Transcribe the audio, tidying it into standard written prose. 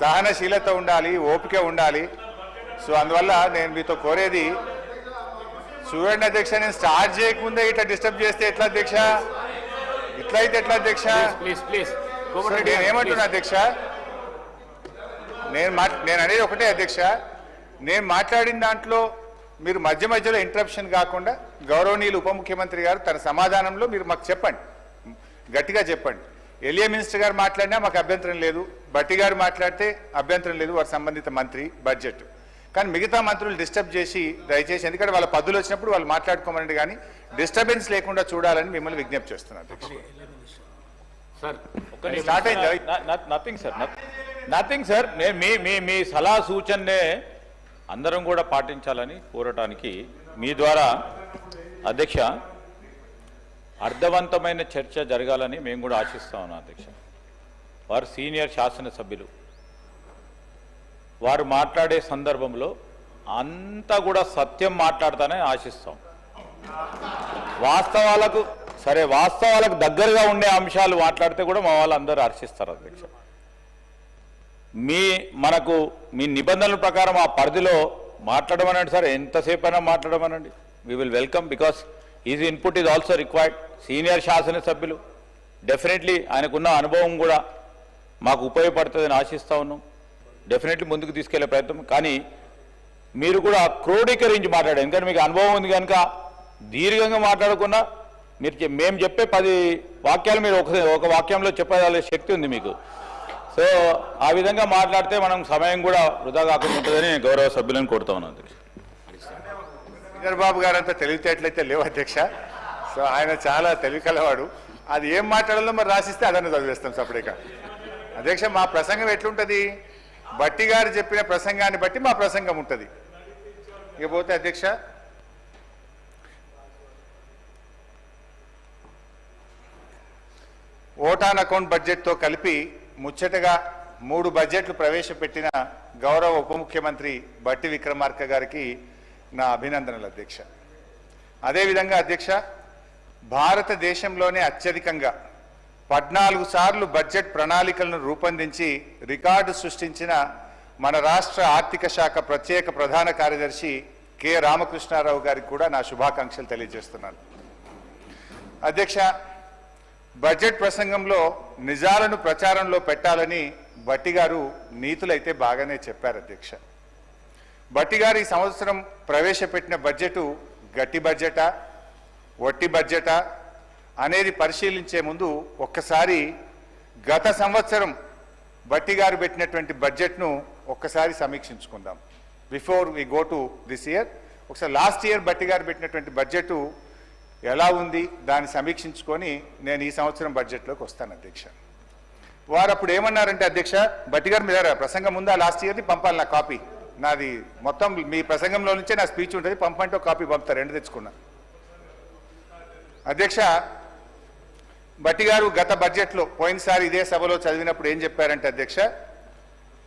సహనశీలత ఉండాలి, ఓపిక ఉండాలి. సో అందువల్ల నేను మీతో కోరేది, చూడండి అధ్యక్ష, నేను స్టార్ట్ చేయకముందే ఇట్లా డిస్టర్బ్ చేస్తే ఎట్లా అధ్యక్ష? ఇట్లా అయితే ఎట్లా అధ్యక్ష? నేను ఏమంటున్నా అధ్యక్ష, నేను అనేది ఒకటే అధ్యక్ష, నేను మాట్లాడిన దాంట్లో మీరు మధ్య మధ్యలో ఇంటరప్షన్ కాకుండా గౌరవనీయులు ఉప ముఖ్యమంత్రి గారు తన సమాధానంలో మీరు మాకు చెప్పండి, గట్టిగా చెప్పండి. ఎలియా మినిస్టర్ గారు మాట్లాడినా మాకు అభ్యంతరం లేదు, బట్టి గారు మాట్లాడితే అభ్యంతరం లేదు, వారి సంబంధిత మంత్రి బడ్జెట్. కానీ మిగతా మంత్రులు డిస్టర్బ్ చేసి దయచేసి, ఎందుకంటే వాళ్ళ పద్దులు వచ్చినప్పుడు వాళ్ళు మాట్లాడుకోమనండి, కానీ డిస్టర్బెన్స్ లేకుండా చూడాలని మిమ్మల్ని విజ్ఞప్తి చేస్తున్నాను. నథింగ్ సార్, మీ సలహా సూచననే అందరం కూడా పాటించాలని కోరటానికి మీ ద్వారా అధ్యక్ష అర్థవంతమైన చర్చ జరగాలని మేము కూడా ఆశిస్తా ఉన్నాం అధ్యక్ష. వారు సీనియర్ శాసనసభ్యులు, వారు మాట్లాడే సందర్భంలో అంతా కూడా సత్యం మాట్లాడతానని ఆశిస్తాం. వాస్తవాలకు దగ్గరగా ఉండే అంశాలు మాట్లాడితే కూడా మా వాళ్ళు అందరూ హర్షిస్తారు అధ్యక్ష. మీ నిబంధనల ప్రకారం ఆ పరిధిలో మాట్లాడమనండి సార్, ఎంతసేపు అయినా మాట్లాడమనండి. We will welcome, because is input is also required. Senior శాసనసభ్యులు, డెఫినెట్లీ ఆయనకున్న అనుభవం కూడా మాకు ఉపయోగపడుతుందని ఆశిస్తూ ఉన్నాం. డెఫినెట్లీ ముందుకు తీసుకెళ్లే ప్రయత్నం. కానీ మీరు కూడా క్రోడీకరించి మాట్లాడారు, ఎందుకంటే మీకు అనుభవం ఉంది కనుక దీర్ఘంగా మాట్లాడకుండా మేము చెప్పే 10 వాక్యాలు మీరు ఒక వాక్యంలో చెప్పగల శక్తి ఉంది మీకు. సో ఆ విధంగా మాట్లాడితే మనం సమయం కూడా వృధా కాకుండా ఉంటుందని గౌరవ సభ్యులను కోరుతా ఉన్నాను. చంద్రబాబు గారు అంతా తెలివితేటలైతే లేవు అధ్యక్ష. సో ఆయన చాలా తెలివి కలవాడు. అది ఏం మాట్లాడాలో మరి రాసిస్తే అదನ್ನು చదివేస్తాం సపరేట్గా. అధ్యక్ష, మా ప్రసంగం ఎట్లుంటుంది? బట్టి గారు చెప్పిన ప్రసంగాన్ని బట్టి మా ప్రసంగం ఉంటుంది. ఇకపోతే అధ్యక్ష, ఓటాన్ అకౌంట్ బడ్జెట్తో కలిపి ముచ్చటగా 3 బడ్జెట్లు ప్రవేశపెట్టిన గౌరవ ఉప ముఖ్యమంత్రి బట్టి విక్రమార్క గారికి నా అభినందనలు అధ్యక్ష. అదేవిధంగా అధ్యక్ష, భారతదేశంలోనే అత్యధికంగా 14 సార్లు బడ్జెట్ ప్రణాళికలను రూపొందించి రికార్డు సృష్టించిన మన రాష్ట్ర ఆర్థిక శాఖ ప్రత్యేక ప్రధాన కార్యదర్శి కె రామకృష్ణారావు గారికి కూడా నా శుభాకాంక్షలు తెలియజేస్తున్నాను. అధ్యక్ష, బడ్జెట్ ప్రసంగంలో నిజాలను ప్రచారంలో పెట్టాలని బట్టి గారు నీతులైతే బాగానే చెప్పారు అధ్యక్ష. బట్టి గారు ఈ సంవత్సరం ప్రవేశపెట్టిన బడ్జెటు గట్టి బడ్జెటా, వట్టి బడ్జెటా అనేది పరిశీలించే ముందు ఒక్కసారి గత సంవత్సరం బట్టి గారు పెట్టినటువంటి బడ్జెట్ను ఒక్కసారి సమీక్షించుకుందాం. Before we go to this year, ఒకసారి లాస్ట్ ఇయర్ బట్టి గారు పెట్టినటువంటి బడ్జెట్ ఎలా ఉంది దాన్ని సమీక్షించుకొని నేను ఈ సంవత్సరం బడ్జెట్లోకి వస్తాను అధ్యక్ష. వారు అప్పుడు ఏమన్నారంటే అధ్యక్ష, బట్టి గారు మీద ప్రసంగం ఉందా లాస్ట్ ఇయర్ది పంపాలి, నా కాపీ నాది మొత్తం మీ ప్రసంగంలో నుంచే నా స్పీచ్ ఉంటుంది, పంపంటే కాపీ పంపుతారు, 2 తెచ్చుకున్నా. అధ్యక్ష, బట్టి గారు గత బడ్జెట్లో పోయినసారి ఇదే సభలో చదివినప్పుడు ఏం చెప్పారంటే అధ్యక్ష,